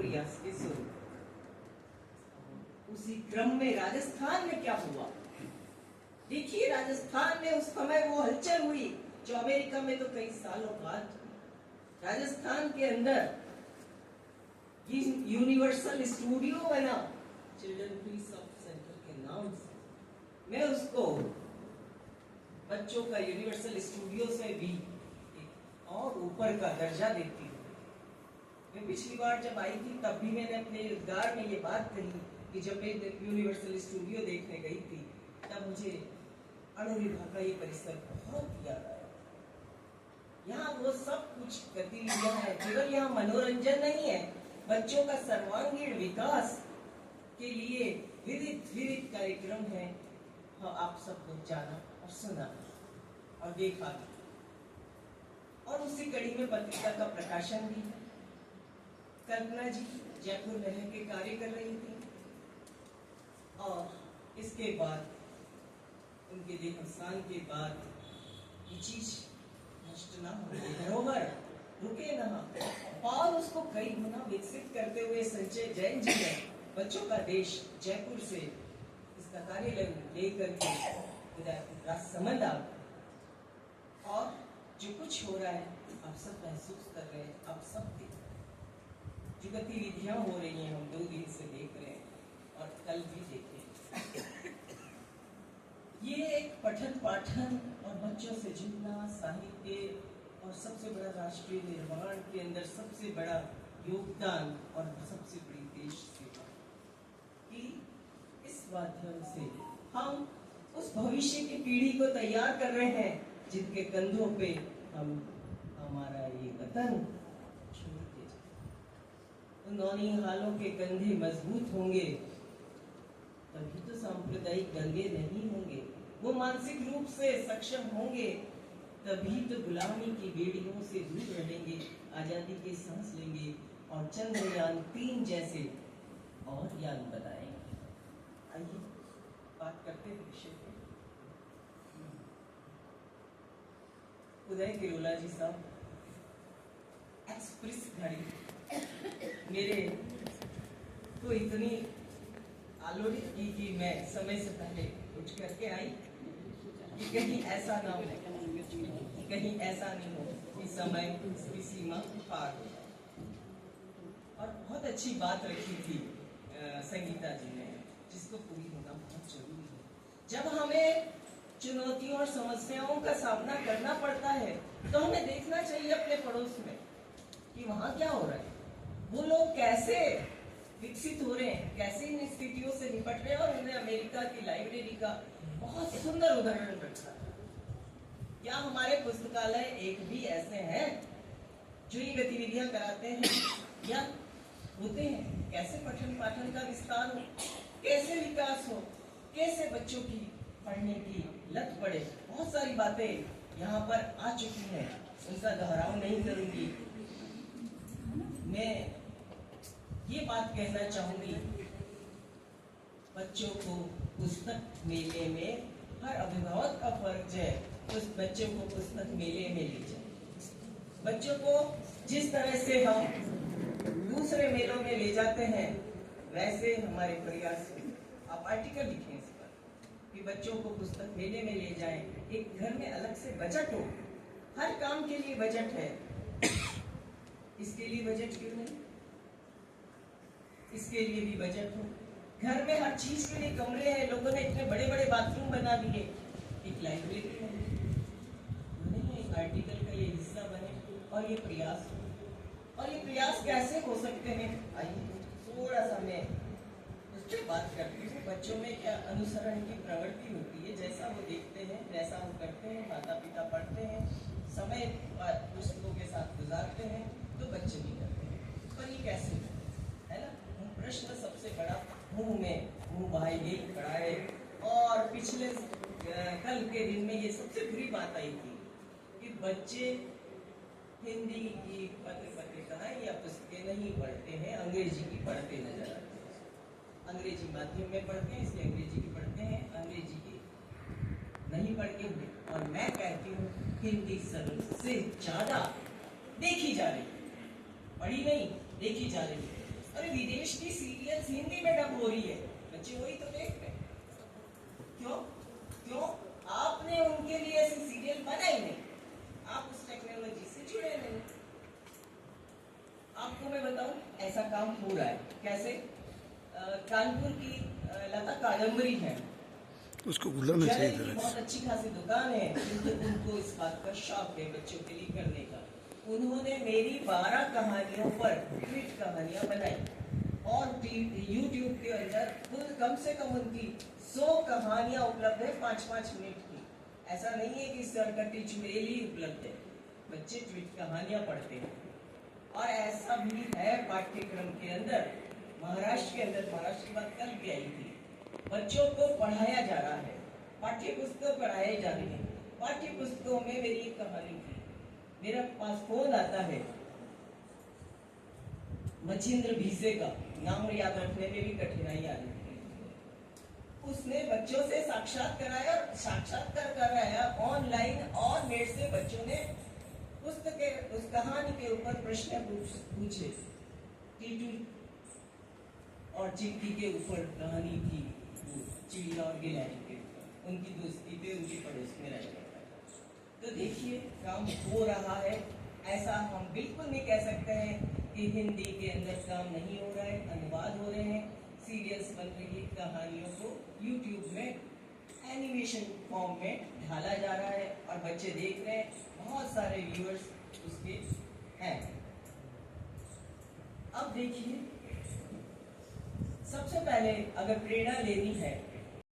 प्रयास के स्वरूप। उसी क्रम में राजस्थान में क्या हुआ, देखिए राजस्थान में उस समय वो हलचल हुई जो अमेरिका में तो कई सालों बाद। राजस्थान के अंदर यूनिवर्सल स्टूडियो बना चिल्ड्रन पीस ऑफ सेंटर के नाम से। मैं उसको बच्चों का यूनिवर्सल स्टूडियो से भी एक और ऊपर का दर्जा देती हूँ। मैं पिछली बार जब आई थी तब भी मैंने अपने उद्गार में ये बात कही कि जब मैं यूनिवर्सल स्टूडियो देखने गई थी तब मुझे अणुरिभा का ये परिसर बहुत याद आया। यहाँ वो सब कुछ गतिविधियां हैं, केवल यहाँ मनोरंजन नहीं है, बच्चों का सर्वांगीण विकास के लिए विविध कार्यक्रम है। हाँ, आप सबको जाना और सुना और देखा भी, और उसी कड़ी में पत्रिका का प्रकाशन भी है। कल्पना जी जयपुर में रह के कार्य कर रही थी और इसके बाद उनके देहावसान के बाद ये चीज नष्ट ना हो, धरोहर रुके ना, और उसको कई गुना विकसित करते हुए संजय जैन जी ने बच्चों का देश जयपुर से इसका कार्य लेकर के राजसमंद आ, और जो कुछ हो रहा है आप सब महसूस कर रहे हैं, आप सब देख, जो गतिविधियां हो रही हैं हम 2 दिन से देख रहे हैं और कल भी देखें। ये एक पठन पाठन और बच्चों से जुड़ना, साहित्य और सबसे बड़ा राष्ट्रीय निर्माण के अंदर सबसे बड़ा योगदान और सबसे बड़ी देश सेवा कि इस माध्यम से हम उस भविष्य की पीढ़ी को तैयार कर रहे हैं जिनके कंधों पे हम हमारा ये वतन छोड़ के जाए। उन नौनिहालों के कंधे मजबूत होंगे तभी तो सांप्रदायिक दंगे नहीं होंगे, वो मानसिक रूप से सक्षम होंगे तभी तो गुलामी की बेड़ियों से दूर रहेंगे, आजादी के सांस लेंगे और चंद्रयान 3 जैसे और यान बनाएंगे। आइए बात करते हैं विषय पे। उदय किरोला जी साहब एक्सप्रेस घड़ी मेरे को इतनी आलोड़ित की कि मैं समय से पहले उठ करके आई कि कहीं ऐसा ना हो, कहीं ऐसा नहीं हो कि समय की सीमा पार हो जाए। और बहुत अच्छी बात रखी थी संगीता जी ने, जिसको पूरी होना बहुत जरूरी है। जब हमें चुनौतियों और समस्याओं का सामना करना पड़ता है तो हमें देखना चाहिए अपने पड़ोस में कि वहां क्या हो रहा है, वो लोग कैसे विकसित हो रहे हैं, कैसे इन स्थितियों से निपट रहे हैं। और उन्हें अमेरिका की लाइब्रेरी का बहुत सुंदर उदाहरण रखा। क्या हमारे पुस्तकालय एक भी ऐसे हैं जो ये गतिविधियां कराते हैं या होते हैं? कैसे पठन पाठन का विस्तार हो, कैसे विकास हो, कैसे बच्चों की पढ़ने की लत पड़े, बहुत सारी बातें यहाँ पर आ चुकी हैं, उनका दोहराव नहीं करूंगी। मैं ये बात कहना चाहूंगी, बच्चों को पुस्तक मेले में हर अभिभावक का फर्ज है उस बच्चों को पुस्तक मेले में ले जाए। बच्चों को जिस तरह से हम दूसरे मेलों में ले जाते हैं वैसे हमारे प्रयास, आप आर्टिकल लिखें इस पर कि बच्चों को पुस्तक मेले में ले जाएं। एक घर में अलग से बजट हो, हर काम के लिए बजट है, इसके लिए बजट क्यों नहीं? इसके लिए भी बजट हो। घर में हर चीज के लिए कमरे हैं, लोगों ने इतने बड़े बड़े बाथरूम बना दिए, एक लाइब्रेरी बने, एक आर्टिकल का ये हिस्सा बने और ये प्रयास हो। और ये प्रयास कैसे हो सकते हैं, आइए थोड़ा सा मैं उस पर बात करती हूँ। बच्चों में क्या अनुसरण की प्रवृत्ति होती है, जैसा वो देखते हैं वैसा वो करते हैं, माता पिता पढ़ते हैं, समय पुस्तकों के साथ गुजारते हैं तो बच्चे भी करते हैं। पर ये कैसे है ना, प्रश्न सबसे बड़ा मुंह में मुंह भाई नहीं खड़ा है। और पिछले कल के दिन में ये सबसे बुरी बात आई थी कि बच्चे हिंदी की पत्रिकाएं या पुस्तकें नहीं पढ़ते हैं, अंग्रेजी की पढ़ते नजर आते हैं। अंग्रेजी माध्यम में पढ़ते हैं इसलिए अंग्रेजी की पढ़ते हैं, अंग्रेजी की नहीं पढ़ते हैं। और मैं कहती हूँ हिंदी सबसे ज्यादा देखी जा रही है, पढ़ी नहीं देखी जा रही है। अरे विदेश की सीरियल्स हिंदी में डब हो रही है, बच्चे वही तो देख रहे हैं। क्यों क्यों आपने उनके लिए ऐसी सीरियल बनाई नहीं, आप उस टेक्नोलॉजी से जुड़े नहीं। आपको मैं बताऊं ऐसा काम हो रहा है कैसे। कानपुर की लता कादम्बरी है, उसको बुलाना चाहिए की था। बहुत अच्छी खासी दुकान है, उनको इस बात का शौक है बच्चों के लिए करने का। उन्होंने मेरी 12 कहानियों पर ट्वीट कहानियां बनाई और यूट्यूब के अंदर कुल कम से कम उनकी 100 कहानियां उपलब्ध है 5-5 मिनट की। ऐसा नहीं है कि सरकटी चुड़ैल ही उपलब्ध है, बच्चे ट्वीट कहानियां पढ़ते हैं। और ऐसा भी है पाठ्यक्रम के अंदर, महाराष्ट्र के अंदर, महाराष्ट्र की बात कल भी आई थी, बच्चों को पढ़ाया जा रहा है, पाठ्य पुस्तक पढ़ाए जा रही है। पाठ्य पुस्तकों में मेरी एक कहानी थी, मेरा पास फोन आता है मचिंद्र भीसे का, नाम याद रखने में भी कठिनाई आ रही थी। उसने बच्चों से साक्षात्कार कराया ऑनलाइन, और मेरे से बच्चों ने पुस्तक के उस कहानी के ऊपर प्रश्न पूछे। टीटू और चिंकी के ऊपर कहानी थी, चिड़िया और गिलहरी के ऊपर, उनकी दोस्ती पे उनके पड़ोस में रहने का। तो देखिए काम हो रहा है। ऐसा हम बिल्कुल नहीं कह सकते हैं कि हिंदी के अंदर काम नहीं हो रहा है, अनुवाद हो रहे हैं, सीरियल्स बन रही है, कहानियों को यूट्यूब में एनिमेशन फॉर्म में ढाला जा रहा है और बच्चे देख रहे हैं, बहुत सारे व्यूअर्स उसके हैं। अब देखिए, सबसे पहले अगर प्रेरणा लेनी है